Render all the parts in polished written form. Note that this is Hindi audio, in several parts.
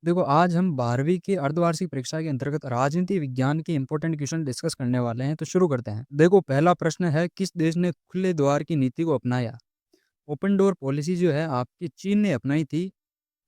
देखो, आज हम 12वीं की अर्धवार्षिक परीक्षा के अंतर्गत राजनीति विज्ञान के इंपॉर्टेंट क्वेश्चन डिस्कस करने वाले हैं, तो शुरू करते हैं। देखो, पहला प्रश्न है, किस देश ने खुले द्वार की नीति को अपनाया? ओपन डोर पॉलिसी जो है आपकी चीन ने अपनाई थी,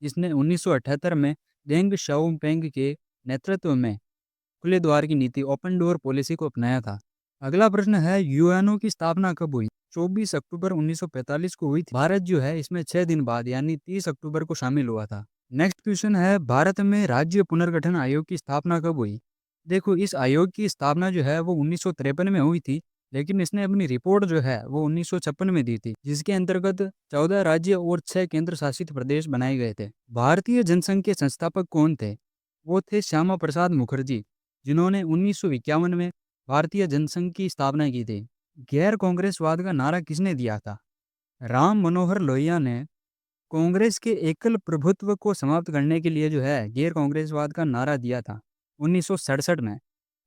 जिसने 1978 में डेंग शाओपिंग के नेतृत्व में खुले द्वार की नीति ओपन डोर पॉलिसी को अपनाया था। अगला प्रश्न है, यूएनओ की स्थापना कब हुई? 24 अक्टूबर 1945 को हुई थी। भारत जो है इसमें 6 दिन बाद यानी 30 अक्टूबर को शामिल हुआ था। नेक्स्ट क्वेश्चन है, भारत में राज्य पुनर्गठन आयोग की स्थापना कब हुई? देखो, इस आयोग की स्थापना जो है वो 1953 में हुई थी, लेकिन इसने अपनी रिपोर्ट जो है वो 1956 में दी थी, जिसके अंतर्गत 14 राज्य और 6 केंद्र शासित प्रदेश बनाए गए थे। भारतीय जनसंघ के संस्थापक कौन थे? वो थे श्यामा प्रसाद मुखर्जी, जिन्होंने 1951 में भारतीय जनसंघ की स्थापना की थी। गैर कांग्रेसवाद का नारा किसने दिया था? राम मनोहर लोहिया ने कांग्रेस के एकल प्रभुत्व को समाप्त करने के लिए जो है गैर कांग्रेसवाद का नारा दिया था 1967 में।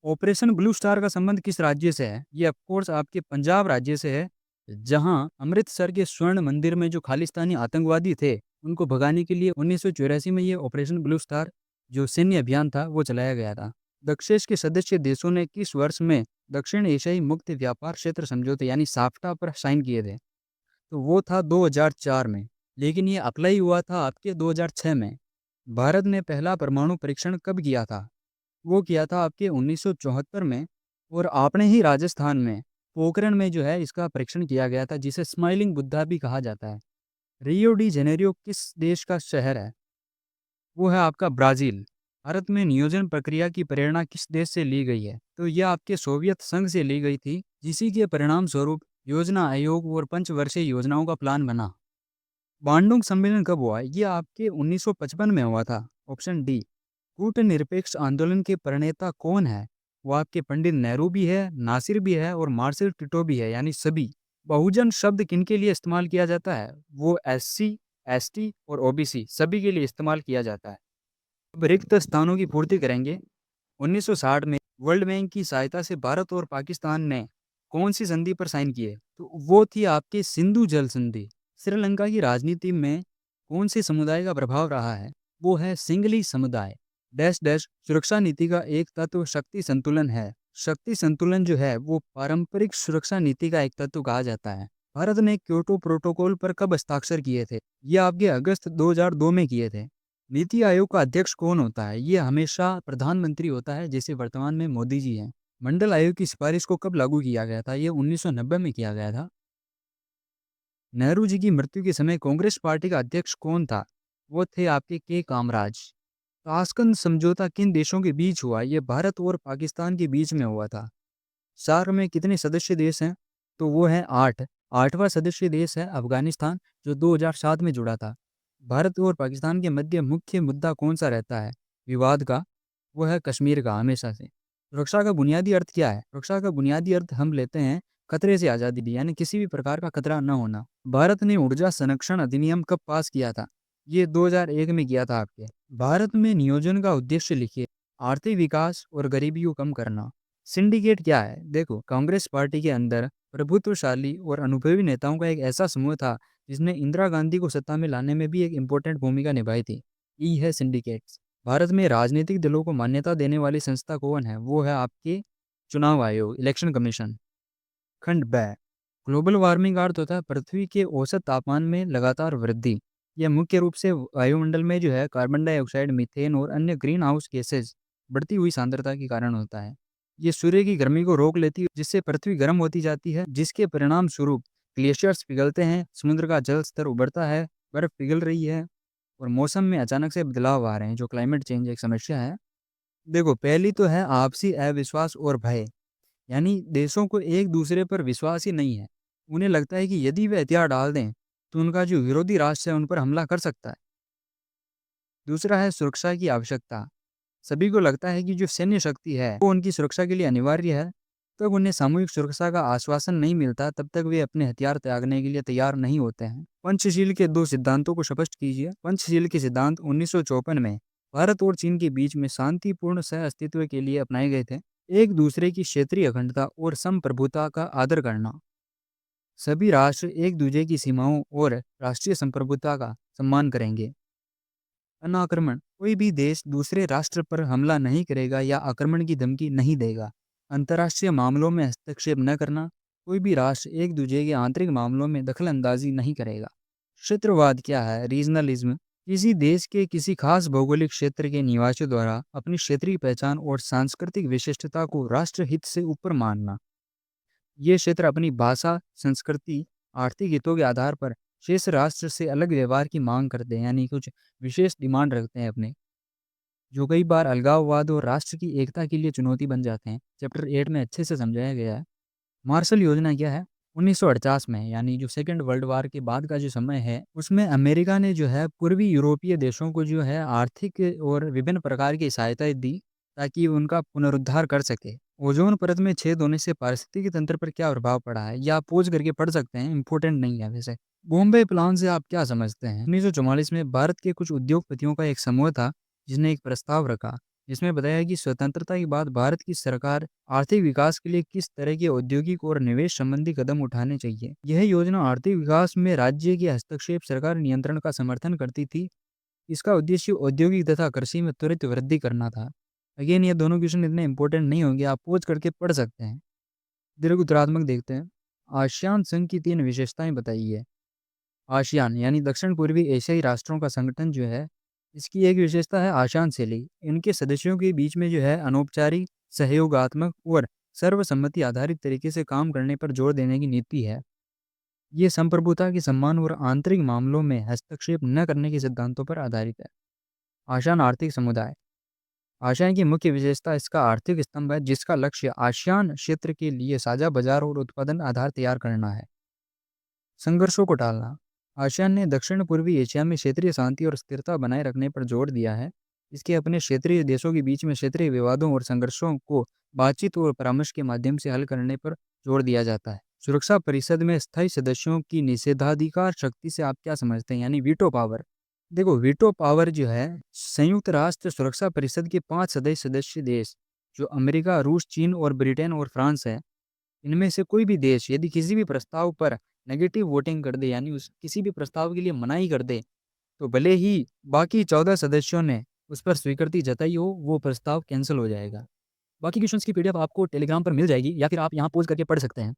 ऑपरेशन ब्लू स्टार का संबंध किस राज्य से है? ये ऑफकोर्स आपके पंजाब राज्य से है, जहां अमृतसर के स्वर्ण मंदिर में जो खालिस्तानी आतंकवादी थे उनको भगाने के लिए 1984 में ये ऑपरेशन ब्लू स्टार जो सैन्य अभियान था वो चलाया गया था। दक्षेश के सदस्य देशों ने किस वर्ष में दक्षिण एशियाई मुक्त व्यापार क्षेत्र समझौते यानी साफ्टा पर साइन किए थे? तो वो था 2004 में, लेकिन ये अप्लाई हुआ था आपके 2006 में। भारत ने पहला परमाणु परीक्षण कब किया था? वो किया था आपके 1974 में, और आपने ही राजस्थान में पोखरण में जो है इसका परीक्षण किया गया था, जिसे स्माइलिंग बुद्धा भी कहा जाता है। रियो डी जेनेरियो किस देश का शहर है? वो है आपका ब्राज़ील। भारत में नियोजन प्रक्रिया की प्रेरणा किस देश से ली गई है? तो यह आपके सोवियत संघ से ली गई थी, जिसी के परिणाम स्वरूप योजना आयोग और पंचवर्षीय योजनाओं का प्लान बना। बांडुंग सम्मेलन कब हुआ? ये आपके 1955 में हुआ था। Option D. कूटनिरपेक्ष आंदोलन के प्रणेता कौन है? वो आपके पंडित नेहरू भी है, नासिर भी है और मार्शल टिटो भी है, यानी सभी। बहुजन शब्द किनके लिए इस्तेमाल किया जाता है? वो एससी, एसटी और ओबीसी सभी के लिए इस्तेमाल किया जाता है। अब रिक्त स्थानों की पूर्ति करेंगे। 1960 में वर्ल्ड बैंक की सहायता से भारत और पाकिस्तान ने कौन सी संधि पर साइन किए? तो वो थी आपकी सिंधु जल संधि। श्रीलंका की राजनीति में कौन से समुदाय का प्रभाव रहा है? वो है सिंगली समुदाय। डैश डैश सुरक्षा नीति का एक तत्व शक्ति संतुलन है। शक्ति संतुलन जो है वो पारंपरिक सुरक्षा नीति का एक तत्व कहा जाता है। भारत ने क्योटो प्रोटोकॉल पर कब हस्ताक्षर किए थे? ये आपके अगस्त 2002 में किए थे। नीति आयोग का अध्यक्ष कौन होता है? ये हमेशा प्रधानमंत्री होता है, जैसे वर्तमान में मोदी जी हैं। मंडल आयोग की सिफारिश को कब लागू किया गया था? ये 1990 में किया गया था। नेहरू जी की मृत्यु के समय कांग्रेस पार्टी का अध्यक्ष कौन था? वो थे आपके के कामराज। ताशकंद समझौता किन देशों के बीच हुआ? ये भारत और पाकिस्तान के बीच में हुआ था। सार्क में कितने सदस्य देश हैं? तो वो है 8। 8वां सदस्य देश है अफगानिस्तान, जो 2007 में जुड़ा था। भारत और पाकिस्तान के मध्य मुख्य मुद्दा कौन सा रहता है विवाद का? वो है कश्मीर का, हमेशा से। सुरक्षा का बुनियादी अर्थ क्या है? सुरक्षा का बुनियादी अर्थ हम लेते हैं खतरे से आज़ादी, यानी किसी भी प्रकार का खतरा न होना। भारत ने ऊर्जा संरक्षण अधिनियम कब पास किया था? ये 2001 में किया था आपके। भारत में नियोजन का उद्देश्य लिखिए। आर्थिक विकास और गरीबी को कम करना। सिंडिकेट क्या है? देखो, कांग्रेस पार्टी के अंदर प्रभुत्वशाली और अनुभवी नेताओं का एक ऐसा समूह था जिसने इंदिरा गांधी को सत्ता में लाने में भी एक इम्पोर्टेंट भूमिका निभाई थी। ई है सिंडिकेट्स। भारत में राजनीतिक दलों को मान्यता देने वाली संस्था कौन है? वो है आपके चुनाव आयोग, इलेक्शन कमीशन। खंड ब। ग्लोबल वार्मिंग का अर्थ होता है पृथ्वी के औसत तापमान में लगातार वृद्धि। यह मुख्य रूप से वायुमंडल में जो है कार्बन डाइऑक्साइड, मीथेन और अन्य ग्रीन हाउस गैसेज बढ़ती हुई सांद्रता के कारण होता है। ये सूर्य की गर्मी को रोक लेती है, जिससे पृथ्वी गर्म होती जाती है, जिसके परिणाम स्वरूप ग्लेशियर्स पिघलते हैं, समुद्र का जल स्तर उभरता है, बर्फ पिघल रही है और मौसम में अचानक से बदलाव आ रहे हैं, जो क्लाइमेट चेंज एक समस्या है। देखो, पहली तो है आपसी अविश्वास और भय, यानी देशों को एक दूसरे पर विश्वास ही नहीं है। उन्हें लगता है कि यदि वे हथियार डाल दें तो उनका जो विरोधी राष्ट्र है उन पर हमला कर सकता है। दूसरा है सुरक्षा की आवश्यकता। सभी को लगता है कि जो सैन्य शक्ति है वो उनकी सुरक्षा के लिए अनिवार्य है। तब उन्हें सामूहिक सुरक्षा का आश्वासन नहीं मिलता, तब तक वे अपने हथियार त्यागने के लिए तैयार नहीं होते हैं। पंचशील के 2 सिद्धांतों को स्पष्ट कीजिए। पंचशील के सिद्धांत 1954 में भारत और चीन के बीच में शांतिपूर्ण सह अस्तित्व के लिए अपनाए गए थे। एक दूसरे की क्षेत्रीय अखंडता और संप्रभुता का आदर करना। सभी राष्ट्र एक दूसरे की सीमाओं और राष्ट्रीय संप्रभुता का सम्मान करेंगे। अनाक्रमण कोई भी देश दूसरे राष्ट्र पर हमला नहीं करेगा या आक्रमण की धमकी नहीं देगा। अंतर्राष्ट्रीय मामलों में हस्तक्षेप न करना। कोई भी राष्ट्र एक दूसरे के आंतरिक मामलों में दखल अंदाजी नहीं करेगा। क्षेत्रवाद क्या है? रीजनलिज्म। किसी देश के किसी खास भौगोलिक क्षेत्र के निवासियों द्वारा अपनी क्षेत्रीय पहचान और सांस्कृतिक विशिष्टता को राष्ट्र हित से ऊपर मानना। ये क्षेत्र अपनी भाषा, संस्कृति, आर्थिक हितों के आधार पर शेष राष्ट्र से अलग व्यवहार की मांग करते हैं, यानी कुछ विशेष डिमांड रखते हैं अपने, जो कई बार अलगाववाद और राष्ट्र की एकता के लिए चुनौती बन जाते हैं। चैप्टर 8 में अच्छे से समझाया गया है। मार्शल योजना क्या है? 1948 में, यानी जो सेकेंड वर्ल्ड वार के बाद का जो समय है, उसमें अमेरिका ने जो है पूर्वी यूरोपीय देशों को जो है आर्थिक और विभिन्न प्रकार की सहायताएं दी, ताकि उनका पुनरुद्धार कर सके। ओजोन परत में छेद होने से पारिस्थितिकी तंत्र पर क्या प्रभाव पड़ा है, या आप पोज करके पढ़ सकते हैं, इंपॉर्टेंट नहीं है वैसे। बॉम्बे प्लान से आप क्या समझते हैं? 1944 में भारत के कुछ उद्योगपतियों का एक समूह था, जिसने एक प्रस्ताव रखा, जिसमें बताया कि स्वतंत्रता के बाद भारत की सरकार आर्थिक विकास के लिए किस तरह के औद्योगिक और निवेश संबंधी कदम उठाने चाहिए। यह योजना आर्थिक विकास में राज्य के हस्तक्षेप, सरकार नियंत्रण का समर्थन करती थी। इसका उद्देश्य औद्योगिक तथा कृषि में त्वरित वृद्धि करना था। अगेन, ये दोनों क्वेश्चन इतने इंपॉर्टेंट नहीं होंगे, आप पोज करके पढ़ सकते हैं। दीर्घ उत्तरात्मक देखते हैं। आसियान संघ की 3 विशेषताएं बताइए। आसियान यानी दक्षिण पूर्वी एशियाई राष्ट्रों का संगठन जो है, इसकी एक विशेषता है आसियान शैली। इनके सदस्यों के बीच में जो है अनौपचारिक, सहयोगात्मक और सर्वसम्मति आधारित तरीके से काम करने पर जोर देने की नीति है। ये संप्रभुता के सम्मान और आंतरिक मामलों में हस्तक्षेप न करने के सिद्धांतों पर आधारित है। आसियान आर्थिक समुदाय। आसियान की मुख्य विशेषता इसका आर्थिक स्तंभ है, जिसका लक्ष्य आसियान क्षेत्र के लिए साझा बाजार और उत्पादन आधार तैयार करना है। संघर्षों को टालना। आसियान ने दक्षिण पूर्वी एशिया में क्षेत्रीय शांति और स्थिरता बनाए रखने पर जोर दिया है। इसके अपने क्षेत्रीय देशों के बीच में क्षेत्रीय विवादों और संघर्षों को बातचीत और परामर्श के माध्यम से हल करने पर जोर दिया जाता है। सुरक्षा परिषद में स्थायी सदस्यों की निषेधाधिकार शक्ति से आप क्या समझते हैं, यानी वीटो पावर। देखो, वीटो पावर जो है, संयुक्त राष्ट्र सुरक्षा परिषद के 5 सदस्य देश, जो अमेरिका, रूस, चीन और ब्रिटेन और फ्रांस है, इनमें से कोई भी देश यदि किसी भी प्रस्ताव पर नेगेटिव वोटिंग कर दे, यानी उस किसी भी प्रस्ताव के लिए मनाही कर दे, तो भले ही बाकी 14 सदस्यों ने उस पर स्वीकृति जताई हो, वो प्रस्ताव कैंसिल हो जाएगा। बाकी क्वेश्चंस की पीडीएफ आपको टेलीग्राम पर मिल जाएगी, या फिर आप यहाँ पोज करके पढ़ सकते हैं।